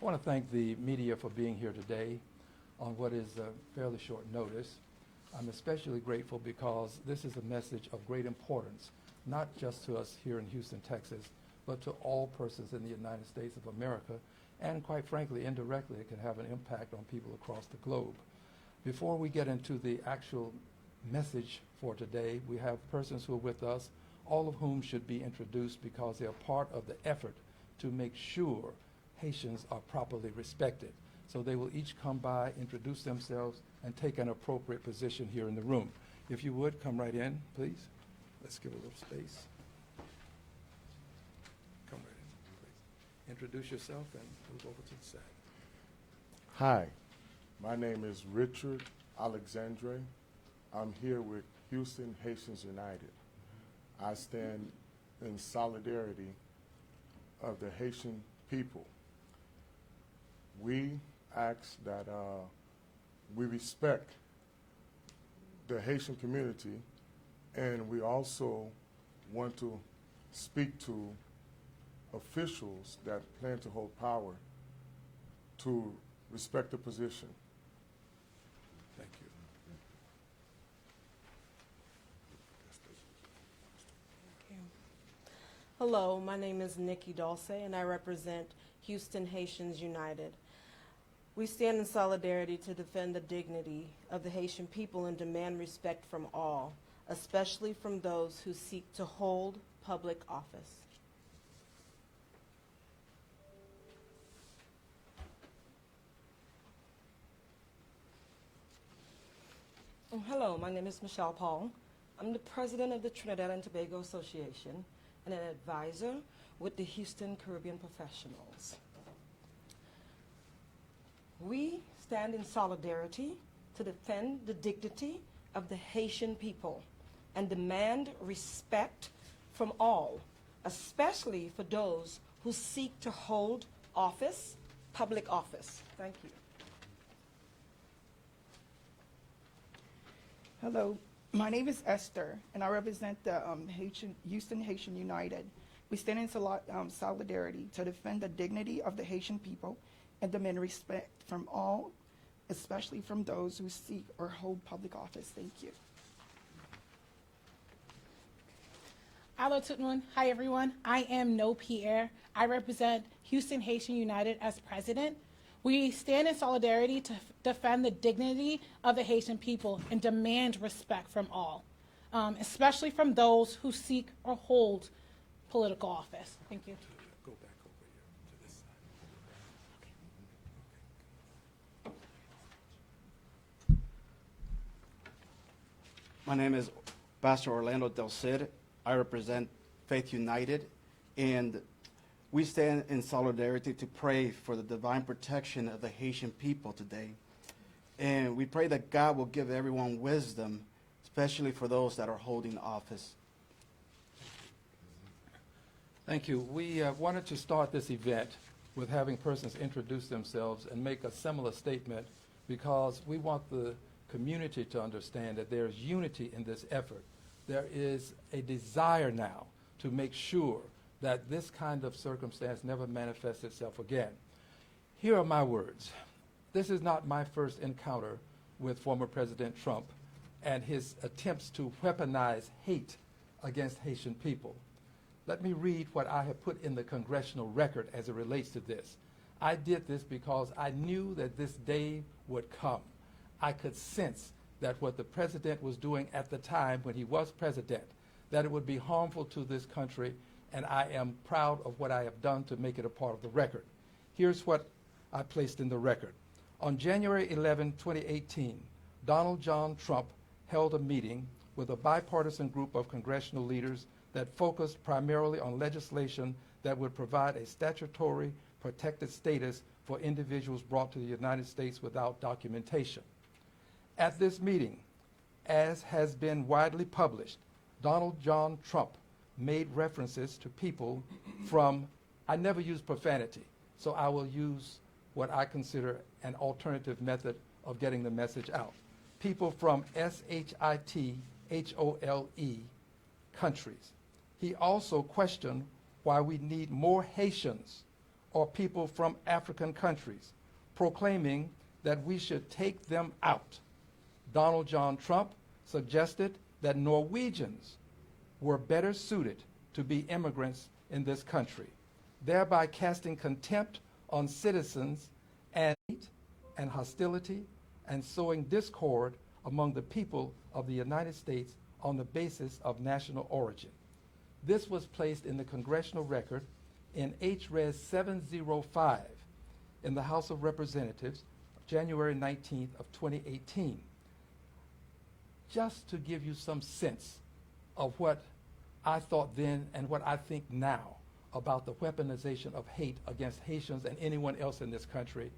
I want to thank the media for being here today on what is fairly short notice. I'm especially grateful because this is a message of great importance, not just to us here in Houston, Texas, but to all persons in the United States of America, and quite frankly, indirectly, it can have an impact on people across the globe. Before we get into the actual message for today, we have persons who are with us, all of whom should be introduced because they are part of the effort to make sure Haitians are properly respected. So they will each come by, introduce themselves, and take an appropriate position here in the room. If you would, come right in, please. Let's give a little space. Come right in, please. Introduce yourself and move over to the side. Hi, my name is Richard Alexandre. I'm here with Houston Haitians United. I stand in solidarity of the Haitian people. We ask that we respect the Haitian community, and we also want to speak to officials that plan to hold power to respect the position. Thank you. Hello, my name is Nikki Dulce, and I represent Houston Haitians United. We stand in solidarity to defend the dignity of the Haitian people and demand respect from all, especially from those who seek to hold public office. Hello, my name is Michelle Paul. I'm the president of the Trinidad and Tobago Association and an advisor with the Houston Caribbean Professionals. We stand in solidarity to defend the dignity of the Haitian people and demand respect from all, especially for those who seek to hold office, public office. Thank you. Hello, my name is Esther, and I represent the Houston Haitian United. We stand in solidarity to defend the dignity of the Haitian people and demand respect from all, especially from those who seek or hold public office. Thank you. Hello, Tutmoon. Hi, everyone. I am No Pierre. I represent Houston Haitian United as president. We stand in solidarity to defend the dignity of the Haitian people and demand respect from all, especially from those who seek or hold political office. Thank you. Go back over here to this side. My name is Pastor Orlando Del Cid. I represent Faith United, and we stand in solidarity to pray for the divine protection of the Haitian people today. And we pray that God will give everyone wisdom, especially for those that are holding office. Thank you. We wanted to start this event with having persons introduce themselves and make a similar statement because we want the community to understand that there's unity in this effort. There is a desire now to make sure that this kind of circumstance never manifests itself again. Here are my words. This is not my first encounter with former President Trump and his attempts to weaponize hate against Haitian people. Let me read what I have put in the Congressional record as it relates to this. I did this because I knew that this day would come. I could sense that what the president was doing at the time when he was president, that it would be harmful to this country, and I am proud of what I have done to make it a part of the record. Here's what I placed in the record. On January 11, 2018, Donald John Trump held a meeting with a bipartisan group of congressional leaders that focused primarily on legislation that would provide a statutory protected status for individuals brought to the United States without documentation. At this meeting, as has been widely published, Donald John Trump made references to people from, I never use profanity, so I will use what I consider an alternative method of getting the message out. People from SHITHOLE countries. He also questioned why we need more Haitians or people from African countries, proclaiming that we should take them out. Donald John Trump suggested that Norwegians were better suited to be immigrants in this country, thereby casting contempt on citizens and hostility and sowing discord among the people of the United States on the basis of national origin. This was placed in the Congressional record in HRes 705 in the House of Representatives, January 19th of 2018. Just to give you some sense of what I thought then and what I think now about the weaponization of hate against Haitians and anyone else in this country,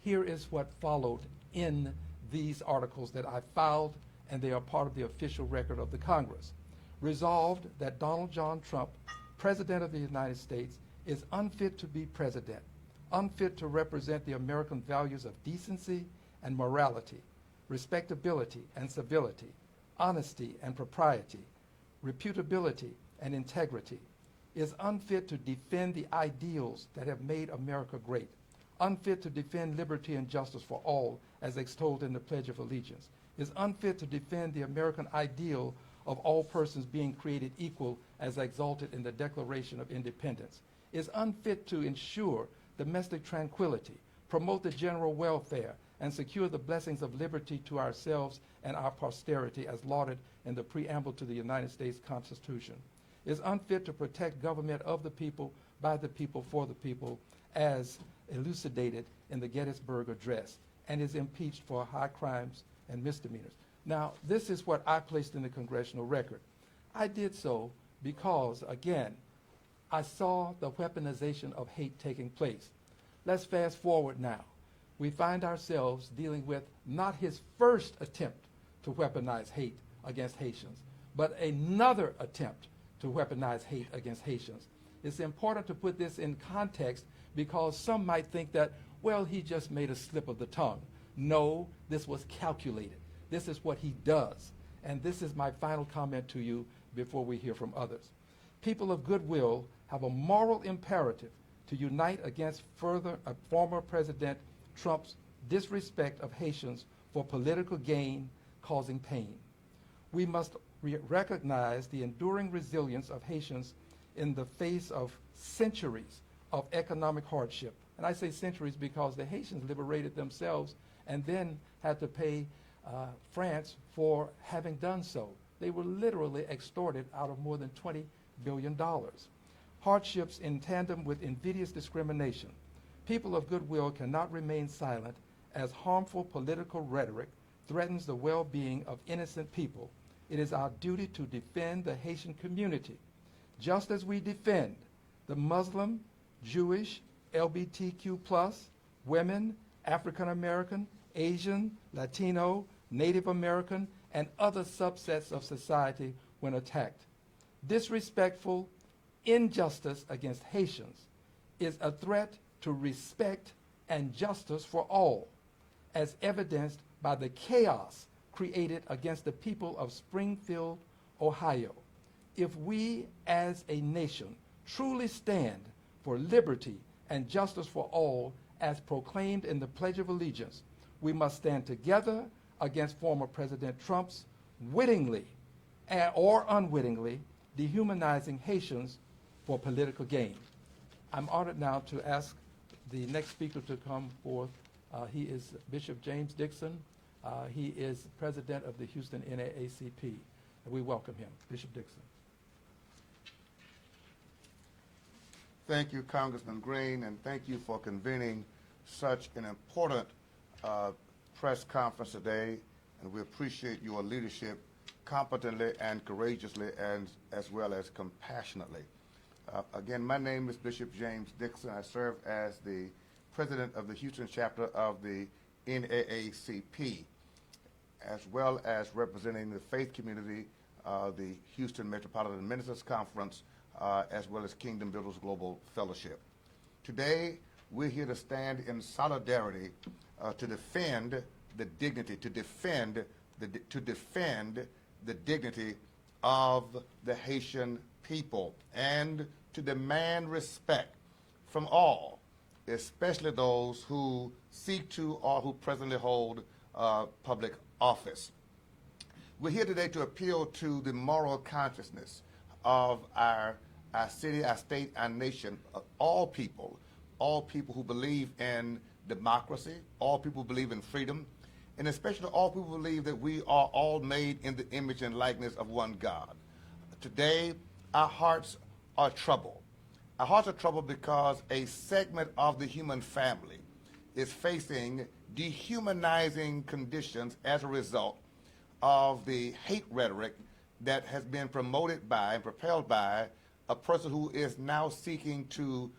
here is what followed in these articles that I filed, and they are part of the official record of the Congress. Resolved that Donald John Trump, President of the United States, is unfit to be president, unfit to represent the American values of decency and morality, respectability and civility, honesty and propriety, reputability and integrity, is unfit to defend the ideals that have made America great, unfit to defend liberty and justice for all as extolled in the Pledge of Allegiance, is unfit to defend the American ideal of all persons being created equal as exalted in the Declaration of Independence, is unfit to ensure domestic tranquility, promote the general welfare, and secure the blessings of liberty to ourselves and our posterity as lauded in the preamble to the United States Constitution, is unfit to protect government of the people, by the people, for the people, as elucidated in the Gettysburg Address, and is impeached for high crimes and misdemeanors. Now, this is what I placed in the Congressional record. I did so because, again, I saw the weaponization of hate taking place. Let's fast forward now. We find ourselves dealing with not his first attempt to weaponize hate against Haitians, but another attempt to weaponize hate against Haitians. It's important to put this in context because some might think that, well, he just made a slip of the tongue. No, this was calculated. This is what he does. And this is my final comment to you before we hear from others. People of goodwill have a moral imperative to unite against former President Trump's disrespect of Haitians for political gain causing pain. We must recognize the enduring resilience of Haitians in the face of centuries of economic hardship. And I say centuries because the Haitians liberated themselves and then had to pay France for having done so. They were literally extorted out of more than $20 billion. Hardships in tandem with invidious discrimination. People of goodwill cannot remain silent as harmful political rhetoric threatens the well-being of innocent people. It is our duty to defend the Haitian community, just as we defend the Muslim, Jewish, LGBTQ+, women, African American, Asian, Latino, Native American, and other subsets of society when attacked. Disrespectful injustice against Haitians is a threat to respect and justice for all, as evidenced by the chaos created against the people of Springfield, Ohio. If we as a nation truly stand for liberty and justice for all as proclaimed in the Pledge of Allegiance, we must stand together against former President Trump's wittingly or unwittingly dehumanizing Haitians for political gain. I'm honored now to ask the next speaker to come forth. He is Bishop James Dixon. He is president of the Houston NAACP. And we welcome him. Bishop Dixon. Thank you, Congressman Green, and thank you for convening such an important press conference today. And we appreciate your leadership competently and courageously, and as well as compassionately. Again, my name is Bishop James Dixon. I serve as the president of the Houston chapter of the NAACP, as well as representing the faith community, the Houston Metropolitan Ministers Conference, as well as Kingdom Builders Global Fellowship. Today, we're here to stand in solidarity to defend the dignity, to defend the dignity of the Haitian people, and to demand respect from all, especially those who seek to or who presently hold public office. We're here today to appeal to the moral consciousness of our city, our state, our nation, of all people who believe in democracy, all people who believe in freedom, and especially all people who believe that we are all made in the image and likeness of one God. Today, our hearts are troubled. Our hearts are troubled because a segment of the human family is facing dehumanizing conditions as a result of the hate rhetoric that has been promoted by and propelled by a person who is now seeking to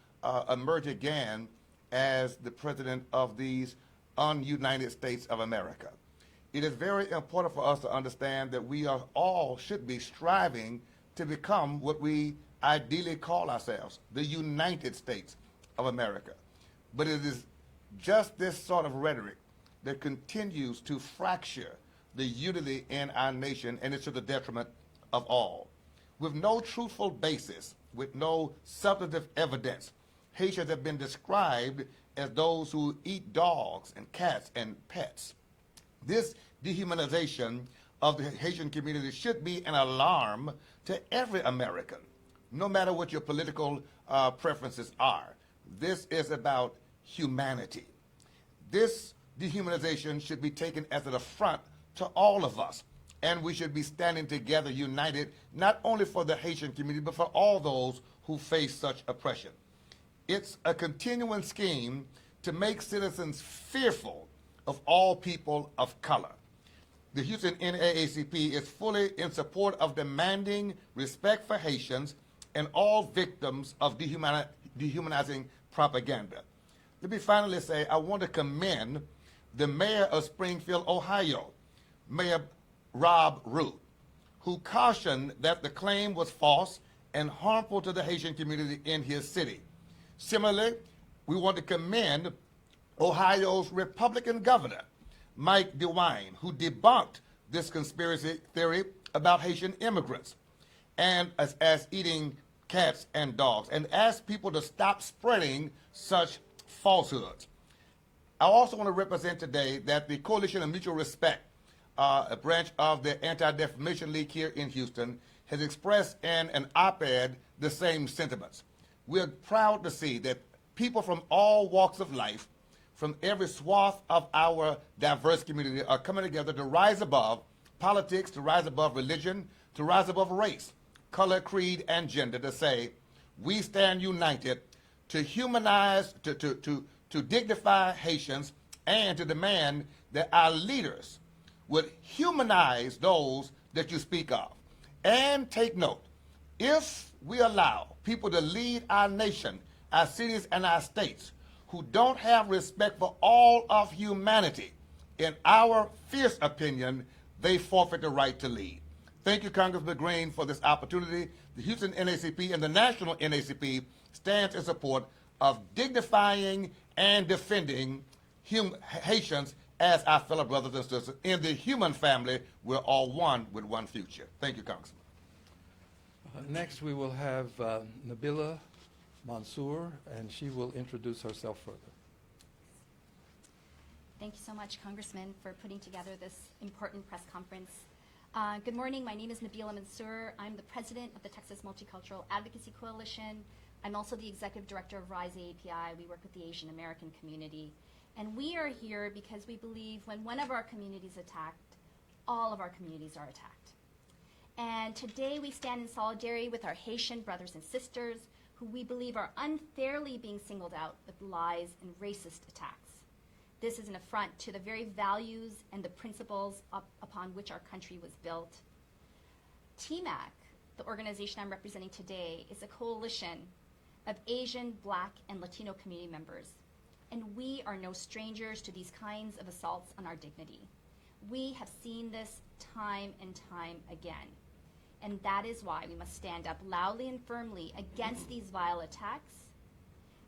emerge again as the president of these ununited states of America. It is very important for us to understand that we are all should be striving to become what we ideally call ourselves, the United States of America. But it is just this sort of rhetoric that continues to fracture the unity in our nation, and it's to the detriment of all. With no truthful basis, with no substantive evidence, Haitians have been described as those who eat dogs and cats and pets. This dehumanization of the Haitian community should be an alarm to every American, no matter what your political preferences are. This is about humanity. This dehumanization should be taken as an affront to all of us, and we should be standing together, united, not only for the Haitian community, but for all those who face such oppression. It's a continuing scheme to make citizens fearful of all people of color. The Houston NAACP is fully in support of demanding respect for Haitians and all victims of dehumanizing propaganda. Let me finally say I want to commend the mayor of Springfield, Ohio, Mayor Rob Root, who cautioned that the claim was false and harmful to the Haitian community in his city. Similarly, we want to commend Ohio's Republican governor, Mike DeWine, who debunked this conspiracy theory about Haitian immigrants and as eating cats and dogs, and asked people to stop spreading such falsehoods. I also want to represent today that the Coalition of Mutual Respect, a branch of the Anti-Defamation League here in Houston, has expressed in an op-ed the same sentiments. We're proud to see that people from all walks of life, from every swath of our diverse community, are coming together to rise above politics, to rise above religion, to rise above race, color, creed, and gender, to say we stand united to humanize, to dignify Haitians, and to demand that our leaders would humanize those that you speak of. And take note, if we allow people to lead our nation, our cities, and our states who don't have respect for all of humanity, in our fierce opinion, they forfeit the right to lead. Thank you, Congressman Green, for this opportunity. The Houston NAACP and the National NAACP stands in support of dignifying and defending Haitians as our fellow brothers and sisters. In the human family, we're all one with one future. Thank you, Congressman. Next, we will have Nabila Mansour, and she will introduce herself further. Thank you so much, Congressman, for putting together this important press conference. Good morning. My name is Nabila Mansour. I'm the president of the Texas Multicultural Advocacy Coalition. I'm also the executive director of RISE AAPI. We work with the Asian American community. And we are here because we believe when one of our communities is attacked, all of our communities are attacked. And today we stand in solidarity with our Haitian brothers and sisters who we believe are unfairly being singled out with lies and racist attacks. This is an affront to the very values and the principles upon which our country was built. TMAC, the organization I'm representing today, is a coalition of Asian, Black, and Latino community members. And we are no strangers to these kinds of assaults on our dignity. We have seen this time and time again. And that is why we must stand up loudly and firmly against these vile attacks,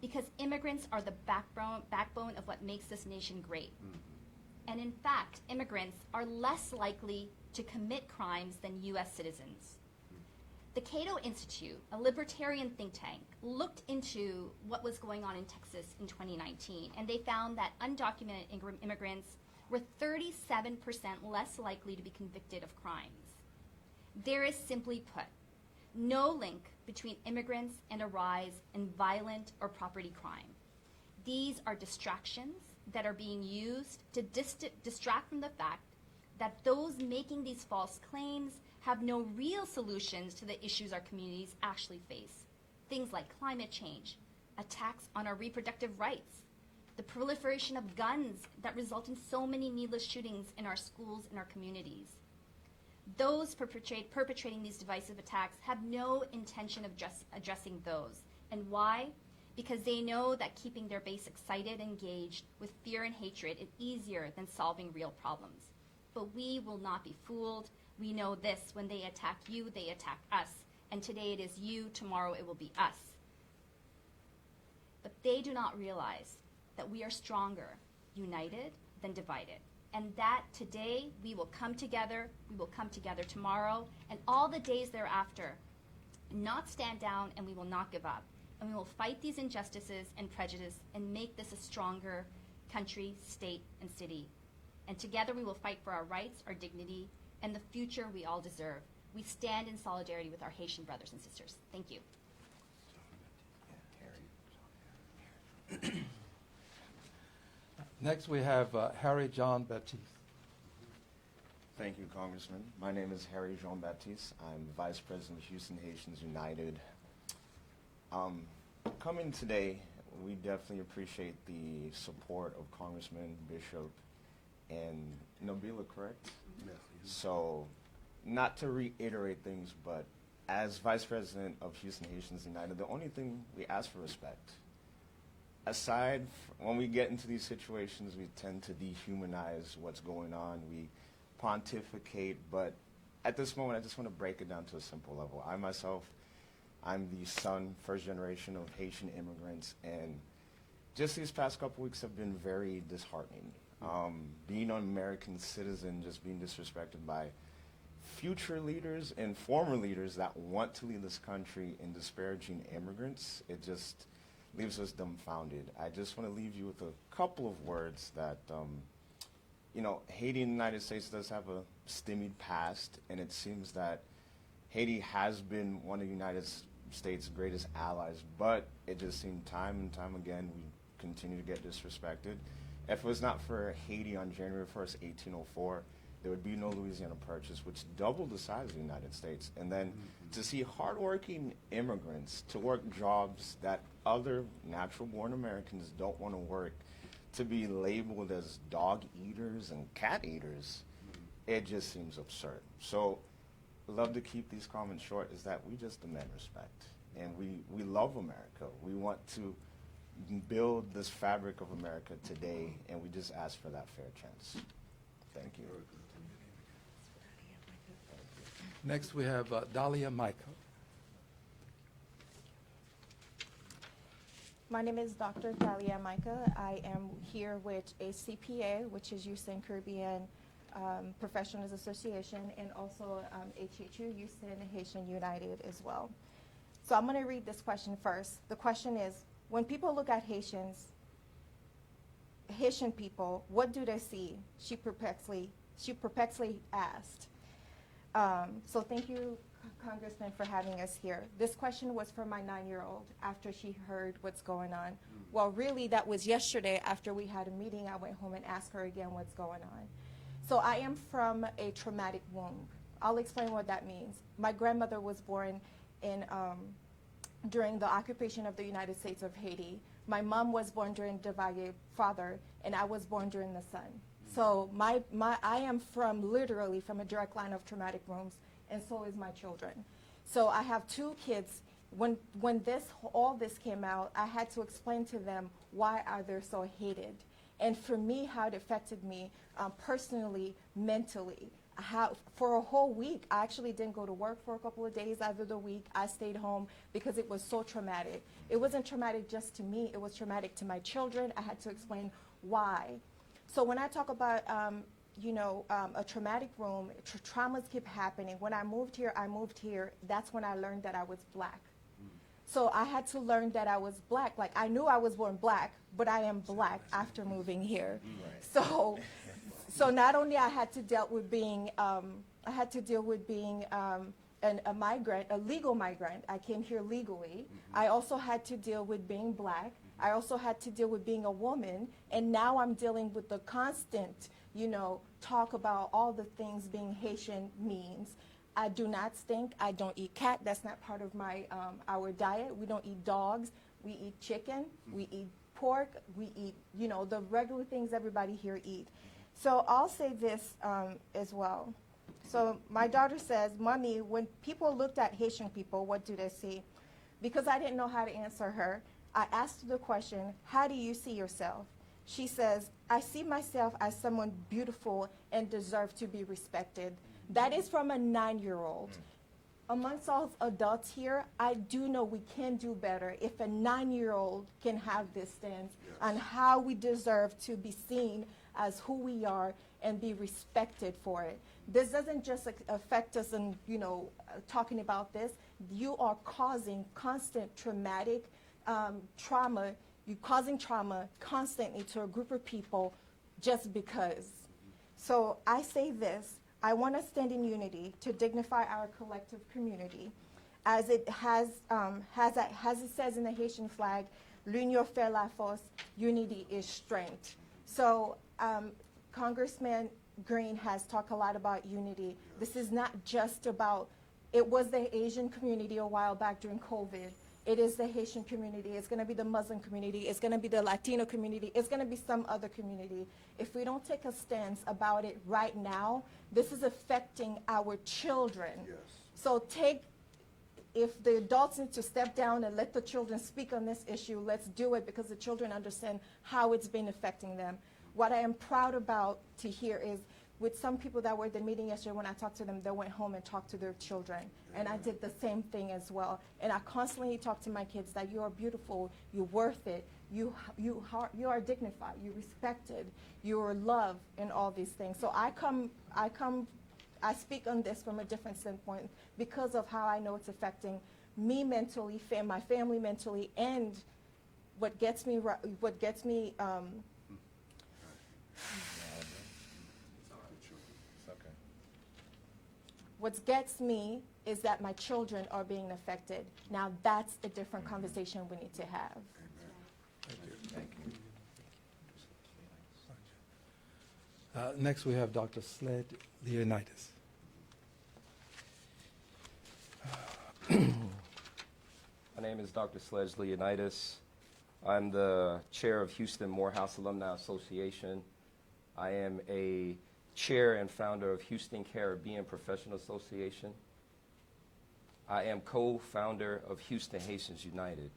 because immigrants are the backbone of what makes this nation great. And in fact, immigrants are less likely to commit crimes than U.S. citizens. The Cato Institute, a libertarian think tank, looked into what was going on in Texas in 2019, and they found that undocumented immigrants were 37% less likely to be convicted of crimes. There is, simply put, no link between immigrants and a rise in violent or property crime. These are distractions that are being used to distract from the fact that those making these false claims have no real solutions to the issues our communities actually face. Things like climate change, attacks on our reproductive rights, the proliferation of guns that result in so many needless shootings in our schools and our communities. Those perpetrating these divisive attacks have no intention of addressing those. And why? Because they know that keeping their base excited and engaged with fear and hatred is easier than solving real problems. But we will not be fooled. We know this: when they attack you, they attack us. And today it is you, tomorrow it will be us. But they do not realize that we are stronger united than divided. And that today we will come together tomorrow, and all the days thereafter, not stand down, and we will not give up. And we will fight these injustices and prejudice and make this a stronger country, state, and city. And together we will fight for our rights, our dignity, and the future we all deserve. We stand in solidarity with our Haitian brothers and sisters. Thank you. Next, we have Harry John Baptiste. Thank you, Congressman. My name is Harry Jean Baptiste. I'm Vice President of Houston Haitians United. Coming today, we definitely appreciate the support of Congressman, Bishop, and Nabila, correct? Yes. So, not to reiterate things, but as Vice President of Houston Haitians United, the only thing we ask for respect. Aside, when we get into these situations, we tend to dehumanize what's going on. We pontificate, but at this moment, I just want to break it down to a simple level. I myself, I'm the son, first generation of Haitian immigrants, and just these past couple weeks have been very disheartening. Being an American citizen, just being disrespected by future leaders and former leaders that want to lead this country in disparaging immigrants, it just leaves us dumbfounded. I just want to leave you with a couple of words that, Haiti in the United States does have a stymied past, and it seems that Haiti has been one of the United States' greatest allies, but it just seemed time and time again we continue to get disrespected. If it was not for Haiti on January 1st, 1804, there would be no Louisiana Purchase, which doubled the size of the United States. And then to see hardworking immigrants to work jobs that other natural-born Americans don't want to work, to be labeled as dog eaters and cat eaters, it just seems absurd. So love to keep these comments short, is that we just demand respect. And we love America. We want to build this fabric of America today, and we just ask for that fair chance. Thank you. Next, we have Dahlia Micah. My name is Dr. Thalia Micah. I am here with HCPA, which is Houston Caribbean Professionals Association, and also HHU, Houston Haitian United as well. So I'm going to read this question first. The question is, when people look at Haitian people, what do they see? She perplexly asked. So thank you, Congressman, for having us here. This question was for my 9-year-old after she heard what's going on. Well, really, that was yesterday after we had a meeting. I went home and asked her again what's going on. So I am from a traumatic womb. I'll explain what that means. My grandmother was born during the occupation of the United States of Haiti. My mom was born during Duvalier father, and I was born during the son. So I am literally from a direct line of traumatic wombs, and so is my children. So I have 2 kids. When all this came out, I had to explain to them why are they so hated, and for me, how it affected me personally, mentally. For a whole week, I actually didn't go to work for a couple of days out of the week. I stayed home because it was so traumatic. It wasn't traumatic just to me, it was traumatic to my children. I had to explain why. So when I talk about a traumatic room. Traumas keep happening. When I moved here, that's when I learned that I was black. So I had to learn that I was black. Like, I knew I was born black, but I am black after moving here. So not only I had to deal with being, a migrant, a legal migrant. I came here legally. I also had to deal with being black. I also had to deal with being a woman. And now I'm dealing with the constant, talk about all the things being Haitian means. I do not stink. I don't eat cat. That's not part of our diet. We don't eat dogs. We eat chicken. We eat pork. We eat, the regular things everybody here eat. So I'll say this as well. So my daughter says, Mommy, when people looked at Haitian people, what do they see? Because I didn't know how to answer her, I asked her the question, how do you see yourself? She says, I see myself as someone beautiful and deserve to be respected. That is from a 9-year-old. Amongst all adults here, I do know we can do better if a 9-year-old can have this stance on how we deserve to be seen as who we are and be respected for it. This doesn't just affect us in, talking about this. You are causing constant traumatic trauma. You're causing trauma constantly to a group of people just because. So I say this. I want to stand in unity to dignify our collective community. As it says in the Haitian flag, l'union fait la force, unity is strength. So Congressman Green has talked a lot about unity. This is not just about, it was the Asian community a while back during COVID. It is the Haitian community. It's going to be the Muslim community. It's going to be the Latino community. It's going to be some other community. If we don't take a stance about it right now, this is affecting our children. Yes. So if the adults need to step down and let the children speak on this issue, let's do it because the children understand how it's been affecting them. What I am proud about to hear is with some people that were at the meeting yesterday, when I talked to them, they went home and talked to their children. And I did the same thing as well. And I constantly talk to my kids that you are beautiful, you're worth it, you are dignified, you're respected, you're loved, and all these things. So I speak on this from a different standpoint because of how I know it's affecting me mentally, my family mentally, and what gets me what gets me is that my children are being affected. Now that's a different conversation we need to have. Next we have Dr. Sled Leonidas. My name is Dr. Sledge Leonidas. I'm the chair of Houston Morehouse Alumni Association. I am a chair and founder of Houston Caribbean Professional Association. I am co-founder of Houston Haitians United.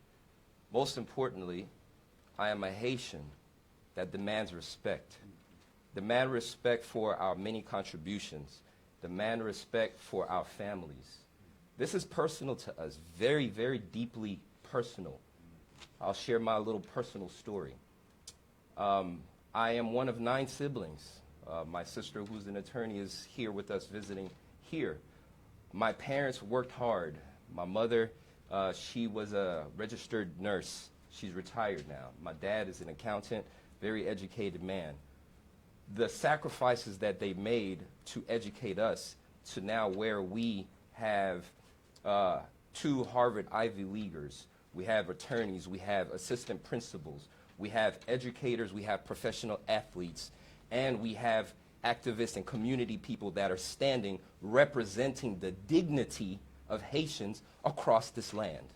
Most importantly, I am a Haitian that demands respect. Demand respect for our many contributions. Demand respect for our families. This is personal to us, very, very deeply personal. I'll share my little personal story. I am one of 9 siblings. My sister, who's an attorney, is here with us visiting here. My parents worked hard. My mother, she was a registered nurse. She's retired now. My dad is an accountant, very educated man. The sacrifices that they made to educate us to now where we have 2 Harvard Ivy Leaguers, we have attorneys, we have assistant principals, we have educators, we have professional athletes, and we have activists and community people that are standing representing the dignity of Haitians across this land.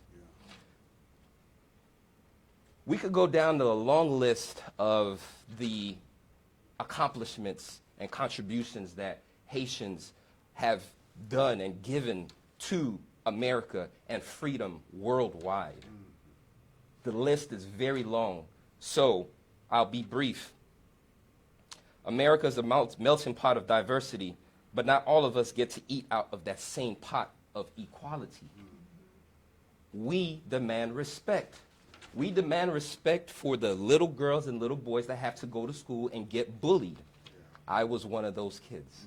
We could go down the long list of the accomplishments and contributions that Haitians have done and given to America and freedom worldwide. The list is very long, so I'll be brief. America is a melting pot of diversity, but not all of us get to eat out of that same pot of equality. We demand respect. We demand respect for the little girls and little boys that have to go to school and get bullied. I was one of those kids.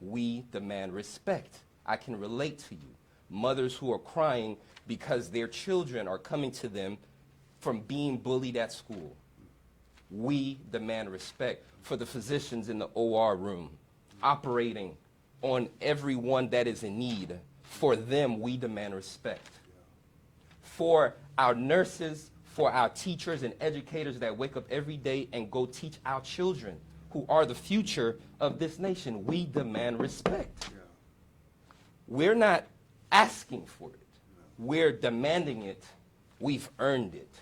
We demand respect. I can relate to you. Mothers who are crying because their children are coming to them from being bullied at school. We demand respect for the physicians in the OR room, operating on everyone that is in need. For them, we demand respect. For our nurses, for our teachers and educators that wake up every day and go teach our children, who are the future of this nation, we demand respect. We're not asking for it. We're demanding it. We've earned it.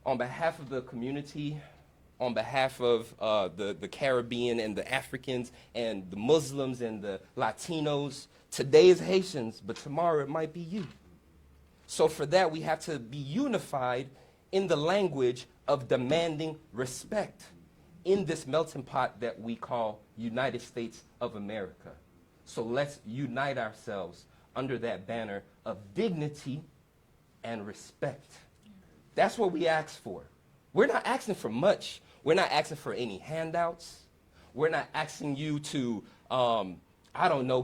On behalf of the community, on behalf of the Caribbean and the Africans and the Muslims and the Latinos, today is Haitians, but tomorrow it might be you. So for that, we have to be unified in the language of demanding respect in this melting pot that we call United States of America. So let's unite ourselves under that banner of dignity and respect. That's what we ask for. We're not asking for much. We're not asking for any handouts. We're not asking you to,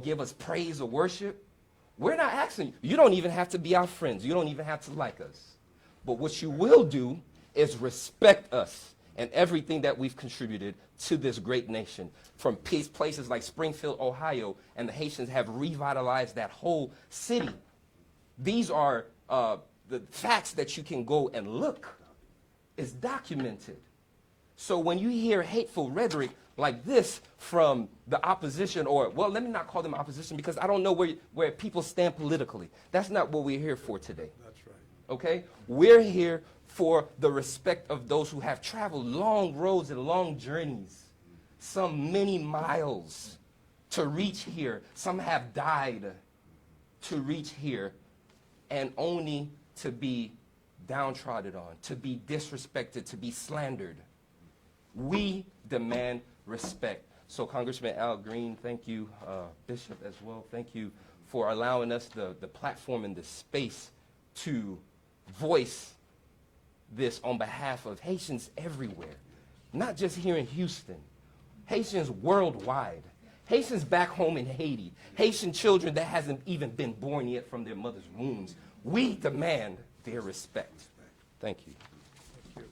give us praise or worship. We're not asking you. You don't even have to be our friends. You don't even have to like us. But what you will do is respect us and everything that we've contributed to this great nation. From places like Springfield, Ohio, and the Haitians have revitalized that whole city. These are the facts that you can go and look. It's documented. So when you hear hateful rhetoric like this from the opposition, or, well, let me not call them opposition because I don't know where people stand politically. That's not what we're here for today. That's right. Okay? We're here for the respect of those who have traveled long roads and long journeys, some many miles to reach here. Some have died to reach here, and only to be downtrodden on, to be disrespected, to be slandered. We demand respect. So Congressman Al Green, thank you. Bishop as well, thank you for allowing us the platform and the space to voice this on behalf of Haitians everywhere, not just here in Houston, Haitians worldwide, Haitians back home in Haiti, Haitian children that hasn't even been born yet from their mother's wombs. We demand their respect. Thank you. Thank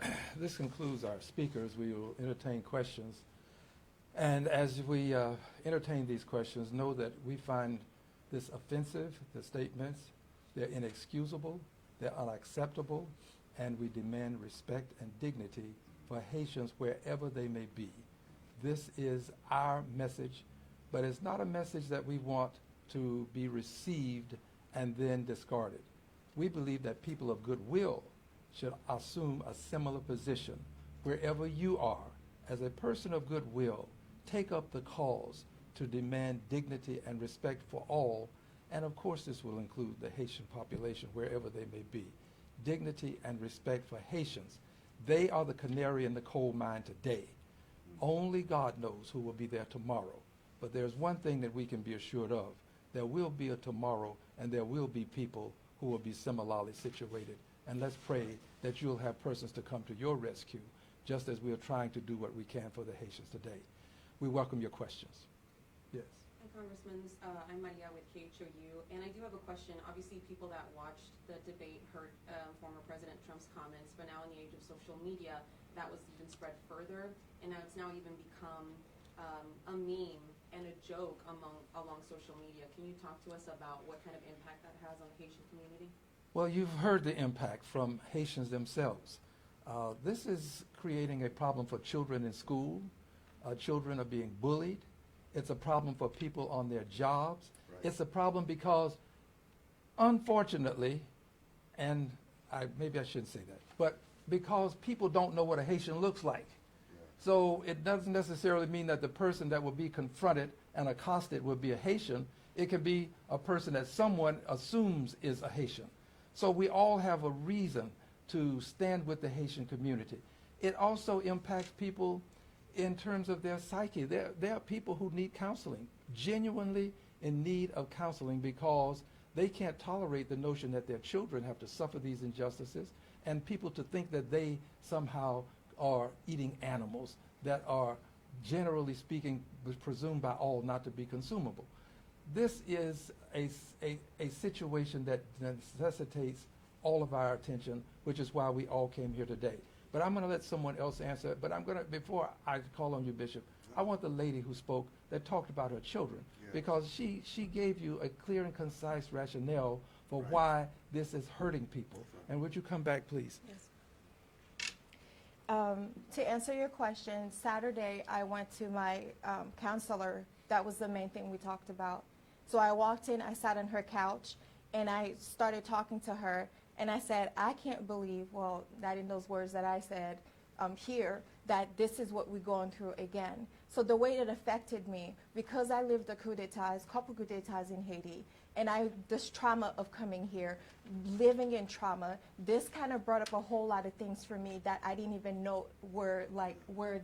you. This concludes our speakers. We will entertain questions. And as we entertain these questions, know that we find this offensive, the statements. They're inexcusable, they're unacceptable, and we demand respect and dignity for Haitians wherever they may be. This is our message, but it's not a message that we want to be received and then discarded. We believe that people of goodwill should assume a similar position. Wherever you are, as a person of goodwill, take up the cause to demand dignity and respect for all, and of course this will include the Haitian population wherever they may be. Dignity and respect for Haitians. They are the canary in the coal mine today. Only God knows who will be there tomorrow. But there's one thing that we can be assured of. There will be a tomorrow, and there will be people who will be similarly situated. And let's pray that you'll have persons to come to your rescue, just as we are trying to do what we can for the Haitians today. We welcome your questions. Yes. Hi, Congressman. I'm Maria with KHOU, and I do have a question. Obviously, people that watched the debate heard former President Trump's comments, but now in the age of social media, that was even spread further, and now it's even become a meme and a joke along social media. Can you talk to us about what kind of impact that has on the Haitian community? Well, you've heard the impact from Haitians themselves. This is creating a problem for children in school. Children are being bullied. It's a problem for people on their jobs. Right. It's a problem because, unfortunately, and maybe I shouldn't say that, but because people don't know what a Haitian looks like. So it doesn't necessarily mean that the person that will be confronted and accosted will be a Haitian. It could be a person that someone assumes is a Haitian. So we all have a reason to stand with the Haitian community. It also impacts people in terms of their psyche. There are people who need counseling, genuinely in need of counseling, because they can't tolerate the notion that their children have to suffer these injustices, and people to think that they somehow are eating animals that are, generally speaking, presumed by all not to be consumable. This is a situation that necessitates all of our attention, which is why we all came here today. But I'm going to let someone else answer. But I'm going to, before I call on you, Bishop, I want the lady who spoke that talked about her children, because she gave you a clear and concise rationale for why this is hurting people. And would you come back, please? Yes. To answer your question, Saturday I went to my counselor. That was the main thing we talked about. So I walked in, I sat on her couch, and I started talking to her. And I said, I can't believe, well, not in those words that I said here, that this is what we're going through again. So the way it affected me, because I lived a coup d'etats, couple coup d'etats in Haiti, and this trauma of coming here, living in trauma, this kind of brought up a whole lot of things for me that I didn't even know were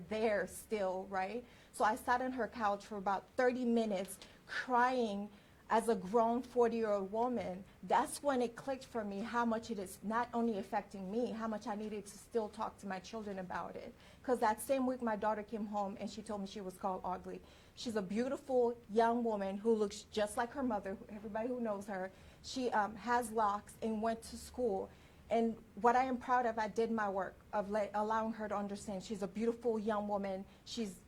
there still, right? So I sat on her couch for about 30 minutes crying as a grown 40-year-old woman. That's when it clicked for me how much it is not only affecting me, how much I needed to still talk to my children about it. Because that same week my daughter came home and she told me she was called ugly. She's a beautiful young woman who looks just like her mother, everybody who knows her. She has locks and went to school. And what I am proud of, I did my work of allowing her to understand she's a beautiful young woman. She's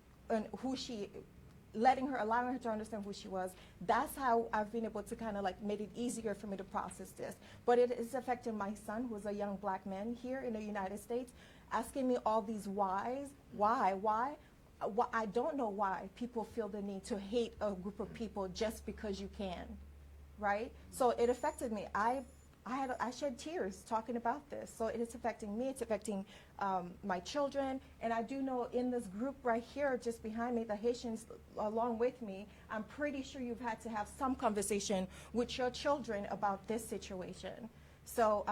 allowing her to understand who she was. That's how I've been able to kind of like made it easier for me to process this. But it is affecting my son, who's a young black man here in the United States, asking me all these whys. Why? I don't know why people feel the need to hate a group of people just because you can, right? So it affected me. I shed tears talking about this. So it is affecting me. It's affecting my children. And I do know in this group right here, just behind me, the Haitians along with me, I'm pretty sure you've had to have some conversation with your children about this situation. So,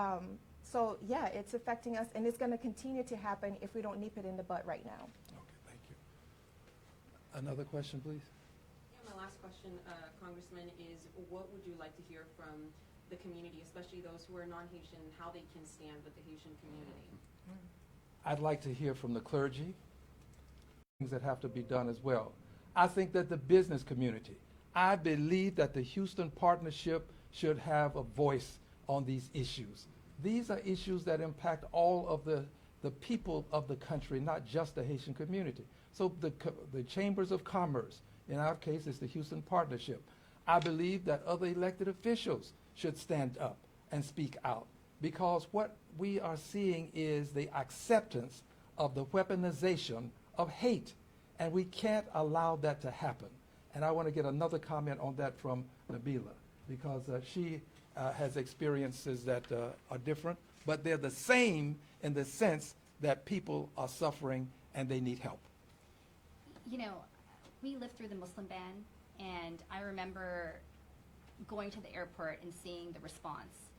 yeah, it's affecting us, and it's going to continue to happen if we don't nip it in the bud right now. Okay, thank you. Another question, please? Yeah, my last question, Congressman, is what would you like to hear from the community, especially those who are non-Haitian, how they can stand with the Haitian community? I'd like to hear from the clergy, things that have to be done as well. I think that the business community, I believe that the Houston Partnership should have a voice on these issues. These are issues that impact all of the people of the country, not just the Haitian community. So the chambers of commerce, in our case, is the Houston Partnership. I believe that other elected officials should stand up and speak out, because what we are seeing is the acceptance of the weaponization of hate, and we can't allow that to happen. And I want to get another comment on that from Nabila, because she has experiences that are different, but they're the same in the sense that people are suffering and they need help. You know, we lived through the Muslim ban, and I remember going to the airport and seeing the response.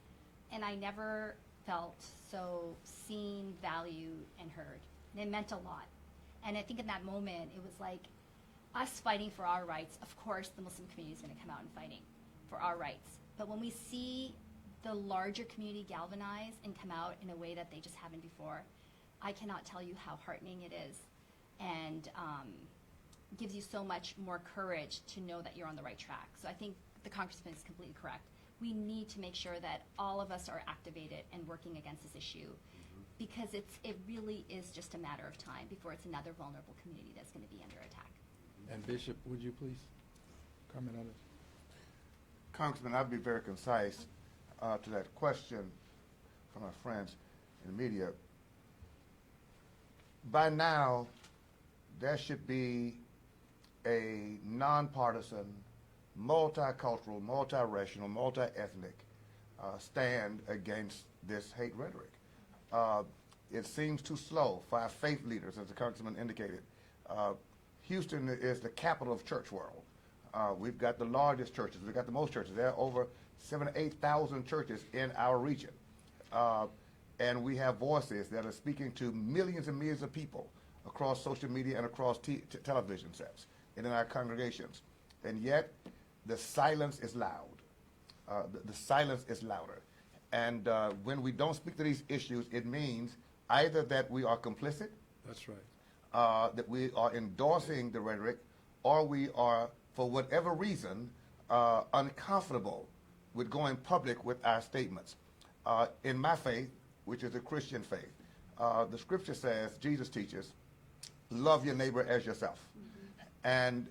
And I never felt so seen, valued, and heard. And it meant a lot. And I think in that moment, it was like us fighting for our rights. Of course, the Muslim community is going to come out and fighting for our rights. But when we see the larger community galvanize and come out in a way that they just haven't before, I cannot tell you how heartening it is, and gives you so much more courage to know that you're on the right track. So I think the Congressman is completely correct. We need to make sure that all of us are activated and working against this issue, because it really is just a matter of time before it's another vulnerable community that's going to be under attack. And Bishop, would you please comment on it? Congressman, I'll be very concise to that question from our friends in the media. By now, there should be a nonpartisan, multicultural, multiracial, multi-ethnic stand against this hate rhetoric. It seems too slow for our faith leaders, as the Congressman indicated. Houston is the capital of church world. We've got the largest churches. We've got the most churches. There are over 7,000 to 8,000 churches in our region. And we have voices that are speaking to millions and millions of people across social media and across television sets and in our congregations. And yet, the silence is loud. The silence is louder. And when we don't speak to these issues, it means either that we are complicit That's right. That we are endorsing the rhetoric, or we are, for whatever reason, uncomfortable with going public with our statements. In my faith, which is a Christian faith, the scripture says, Jesus teaches, love your neighbor as yourself. And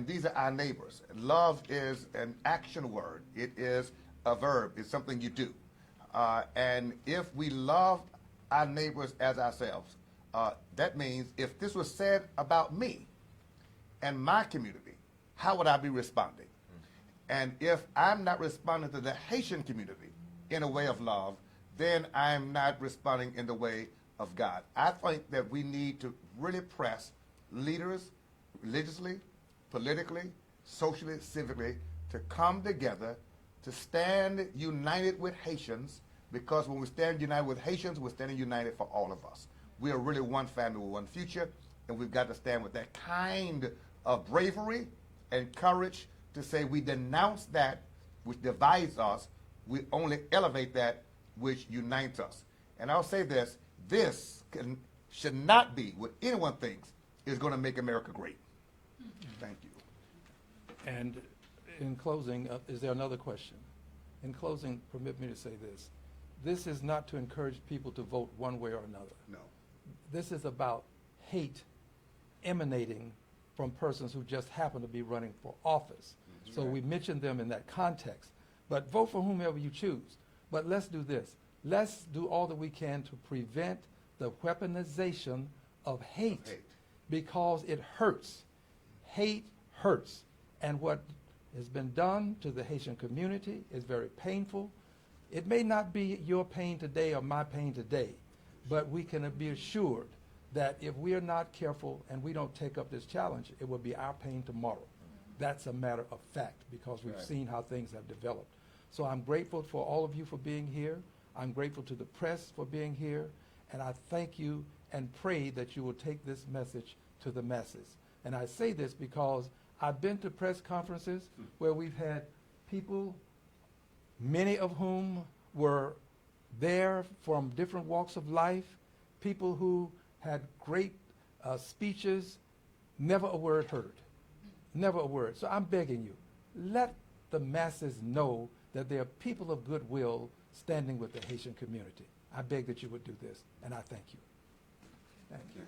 these are our neighbors. Love is an action word. It is a verb. It's something you do. And if we love our neighbors as ourselves, that means if this was said about me and my community, how would I be responding? And if I'm not responding to the Haitian community in a way of love, then I'm not responding in the way of God. I think that we need to really press leaders religiously, politically, socially, civically, to come together, to stand united with Haitians, because when we stand united with Haitians, we're standing united for all of us. We are really one family with one future, and we've got to stand with that kind of bravery and courage to say we denounce that which divides us, we only elevate that which unites us. And I'll say this, should not be what anyone thinks is going to make America great. Thank you. And in closing, is there another question? In closing, permit me to say this. This is not to encourage people to vote one way or another. No. This is about hate emanating from persons who just happen to be running for office. So we mention them in that context. But vote for whomever you choose. But let's do this. Let's do all that we can to prevent the weaponization of hate, because it hurts. Hate hurts. And what has been done to the Haitian community is very painful. It may not be your pain today or my pain today, but we can be assured that if we are not careful and we don't take up this challenge, it will be our pain tomorrow. That's a matter of fact, because we've seen how things have developed. So I'm grateful for all of you for being here. I'm grateful to the press for being here. And I thank you and pray that you will take this message to the masses. And I say this because I've been to press conferences where we've had people, many of whom were there from different walks of life, people who had great speeches, never a word heard. Never a word. So I'm begging you, let the masses know that there are people of goodwill standing with the Haitian community. I beg that you would do this, and I thank you. Thank you.